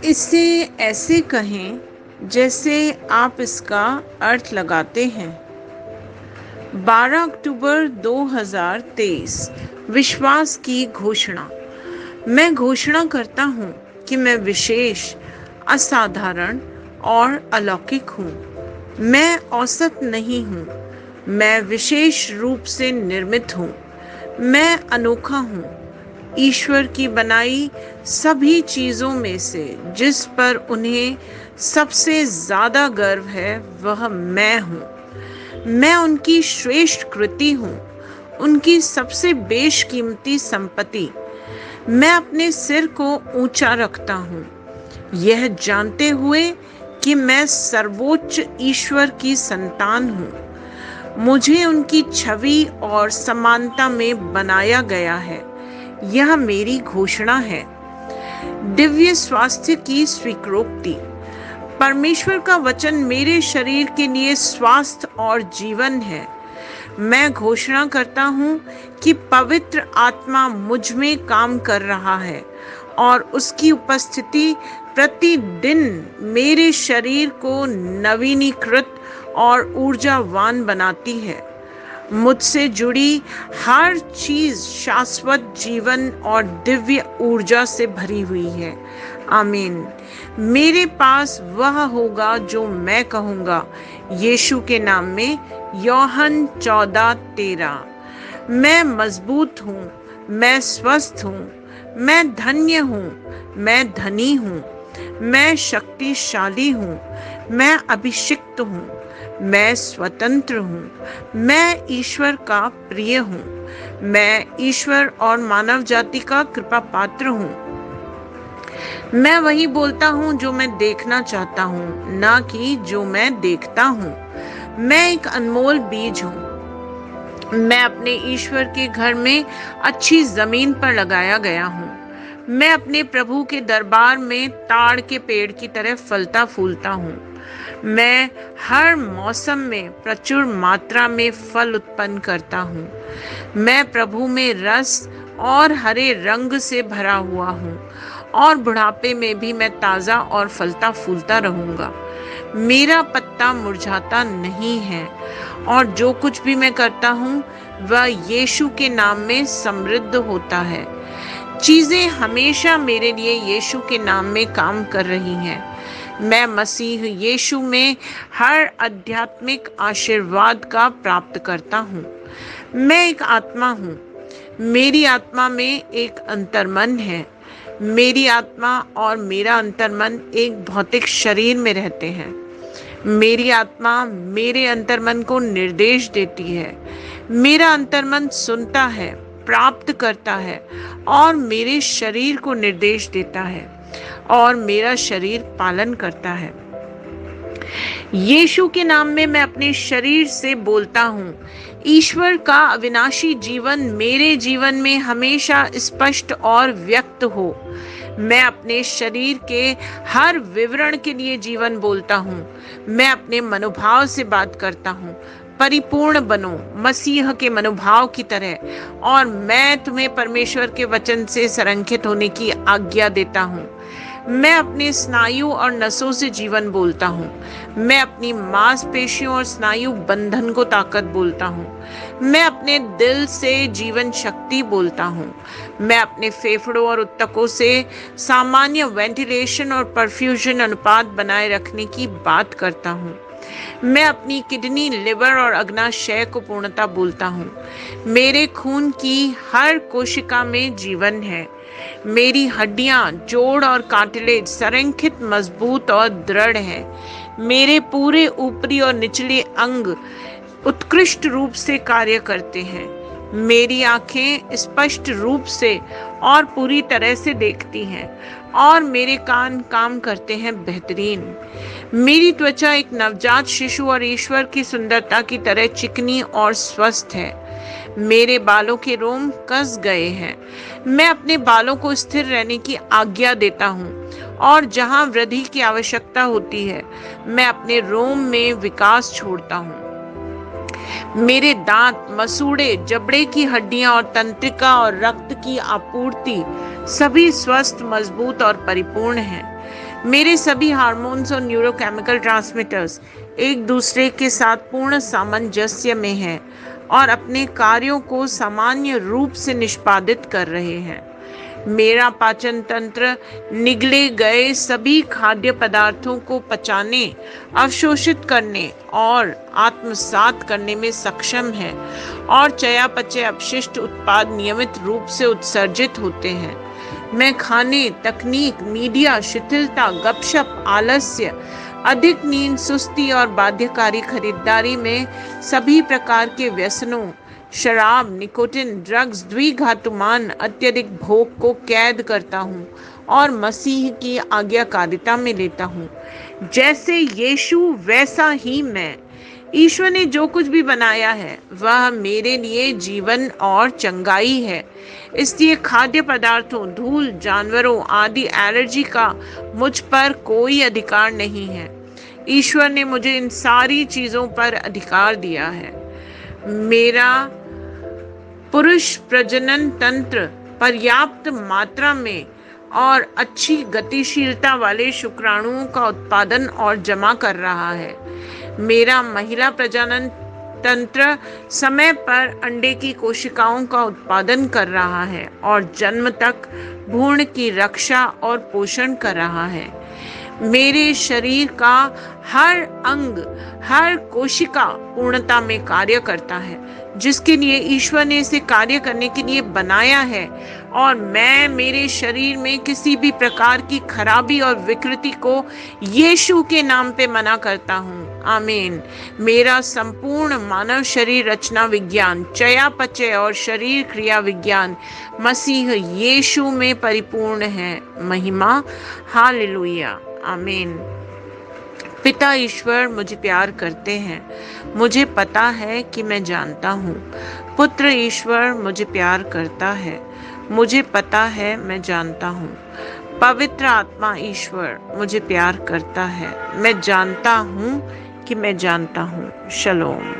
इसे ऐसे कहें जैसे आप इसका अर्थ लगाते हैं। 12 अक्टूबर 2023 विश्वास की घोषणा। मैं घोषणा करता हूँ कि मैं विशेष, असाधारण और अलौकिक हूँ। मैं औसत नहीं हूँ, मैं विशेष रूप से निर्मित हूँ। मैं अनोखा हूँ, ईश्वर की बनाई सभी चीज़ों में से जिस पर उन्हें सबसे ज़्यादा गर्व है वह मैं हूँ। मैं उनकी श्रेष्ठ कृति हूँ, उनकी सबसे बेशकीमती संपत्ति। मैं अपने सिर को ऊंचा रखता हूँ, यह जानते हुए कि मैं सर्वोच्च ईश्वर की संतान हूँ। मुझे उनकी छवि और समानता में बनाया गया है। यह मेरी घोषणा है। दिव्य स्वास्थ्य की स्वीकृति। परमेश्वर का वचन मेरे शरीर के लिए स्वास्थ्य और जीवन है। मैं घोषणा करता हूँ कि पवित्र आत्मा मुझ में काम कर रहा है और उसकी उपस्थिति प्रतिदिन मेरे शरीर को नवीनीकृत और ऊर्जावान बनाती है। मुझसे जुड़ी हर चीज शाश्वत जीवन और दिव्य ऊर्जा से भरी हुई है। आमीन। मेरे पास वह होगा जो मैं कहूँगा, यीशु के नाम में। यूहन्ना 14:13। मैं मजबूत हूँ, मैं स्वस्थ हूँ, मैं धन्य हूँ, मैं धनी हूँ, मैं शक्तिशाली हूँ, मैं अभिषिक्त हूँ, मैं स्वतंत्र हूँ, मैं ईश्वर का प्रिय हूँ, मैं ईश्वर और मानव जाति का कृपा पात्र हूँ। मैं वही बोलता हूँ जो मैं देखना चाहता हूँ, ना कि जो मैं देखता हूँ। मैं एक अनमोल बीज हूँ। मैं अपने ईश्वर के घर में अच्छी जमीन पर लगाया गया हूँ। मैं अपने प्रभु के दरबार में ताड़ के पेड़ की तरह फलता फूलता हूँ। मैं हर मौसम में प्रचुर मात्रा में फल उत्पन्न करता हूँ। मैं प्रभु में रस और हरे रंग से भरा हुआ हूँ और बुढ़ापे में भी मैं ताज़ा और फलता फूलता रहूँगा। मेरा पत्ता मुरझाता नहीं है और जो कुछ भी मैं करता हूँ वह यीशु के नाम में समृद्ध होता है। चीज़ें हमेशा मेरे लिए यीशु के नाम में काम कर रही हैं। मैं मसीह यीशु में हर आध्यात्मिक आशीर्वाद का प्राप्त करता हूँ। मैं एक आत्मा हूँ। मेरी आत्मा में एक अंतर्मन है। मेरी आत्मा और मेरा अंतर्मन एक भौतिक शरीर में रहते हैं। मेरी आत्मा मेरे अंतर्मन को निर्देश देती है। मेरा अंतर्मन सुनता है, प्राप्त करता है और मेरे शरीर को निर्देश देता है और मेरा शरीर पालन करता है। यीशु के नाम में मैं अपने शरीर से बोलता हूँ, ईश्वर का अविनाशी जीवन मेरे जीवन में हमेशा स्पष्ट और व्यक्त हो। मैं अपने शरीर के हर विवरण के लिए जीवन बोलता हूँ। मैं अपने मनोभाव से बात करता हूँ, परिपूर्ण बनो मसीह के मनोभाव की तरह, और मैं तुम्हें परमेश्वर के वचन से संरक्षित होने की आज्ञा देता हूँ। मैं अपने स्नायु और नसों से जीवन बोलता हूँ। मैं अपनी मांसपेशियों और स्नायु बंधन को ताकत बोलता हूँ। मैं अपने दिल से जीवन शक्ति बोलता हूँ। मैं अपने फेफड़ों और ऊतकों से सामान्य वेंटिलेशन और परफ्यूजन अनुपात बनाए रखने की बात करता हूँ। मैं अपनी किडनी, लिवर और अग्नाशय को पूर्णता बोलता हूँ। मेरे खून की हर कोशिका में जीवन है। मेरी हड्डियां, जोड़ और कार्टिलेज संरेखित, मजबूत और दृढ़ हैं। मेरे पूरे ऊपरी और निचले अंग उत्कृष्ट रूप से कार्य करते हैं। मेरी आंखें स्पष्ट रूप से और पूरी तरह से देखती हैं और मेरे कान काम करते हैं बेहतरीन। मेरी त्वचा एक नवजात शिशु और ईश्वर की सुंदरता की तरह चिकनी और स्वस्थ है। मेरे बालों के रोम कस गए हैं। मैं अपने बालों को स्थिर रहने की आज्ञा देता हूँ और जहाँ वृद्धि की आवश्यकता होती है मैं अपने रोम में विकास छोड़ता हूँ। मेरे दांत, मसूड़े, जबड़े की हड्डियां और तंत्रिका और रक्त की आपूर्ति सभी स्वस्थ, मजबूत और परिपूर्ण हैं। मेरे सभी हार्मोन्स और न्यूरोकेमिकल ट्रांसमीटर्स एक दूसरे के साथ पूर्ण सामंजस्य में हैं और अपने कार्यों को सामान्य रूप से निष्पादित कर रहे हैं। मेरा पाचन तंत्र निगले गए सभी खाद्य पदार्थों को पचाने, अवशोषित करने और आत्मसात करने में सक्षम है और चयापचय अपशिष्ट उत्पाद नियमित रूप से उत्सर्जित होते हैं। मैं खाने, तकनीक, मीडिया, शिथिलता, गपशप, आलस्य, अधिक नींद, सुस्ती और बाध्यकारी खरीदारी में सभी प्रकार के व्यसनों, शराब, निकोटिन, ड्रग्स, द्विघातुमान, अत्यधिक भोग को कैद करता हूँ और मसीह की आज्ञाकारिता में लेता हूँ। जैसे यीशु वैसा ही मैं। ईश्वर ने जो कुछ भी बनाया है वह मेरे लिए जीवन और चंगाई है। इसलिए खाद्य पदार्थों, धूल, जानवरों आदि एलर्जी का मुझ पर कोई अधिकार नहीं है। ईश्वर ने मुझे इन सारी चीजों पर अधिकार दिया है। मेरा पुरुष प्रजनन तंत्र पर्याप्त मात्रा में और अच्छी गतिशीलता वाले शुक्राणुओं का उत्पादन और जमा कर रहा है। मेरा महिला प्रजनन तंत्र समय पर अंडे की कोशिकाओं का उत्पादन कर रहा है और जन्म तक भ्रूण की रक्षा और पोषण कर रहा है। मेरे शरीर का हर अंग, हर कोशिका पूर्णता में कार्य करता है जिसके लिए ईश्वर ने इसे कार्य करने के लिए बनाया है, और मैं मेरे शरीर में किसी भी प्रकार की खराबी और विकृति को यीशु के नाम पे मना करता हूँ। आमीन। मेरा संपूर्ण मानव शरीर रचना विज्ञान, चयापचय और शरीर क्रिया विज्ञान मसीह यीशु में परिपूर्ण है। महिमा, हालेलुया, आमीन। पिता ईश्वर मुझे प्यार करते हैं, मुझे पता है कि मैं जानता हूँ। पुत्र ईश्वर मुझे प्यार करता है, मुझे पता है मैं जानता हूँ। पवित्र आत्मा ईश्वर मुझे प्यार करता है, मैं जानता हूँ कि मैं जानता हूँ। शलोम।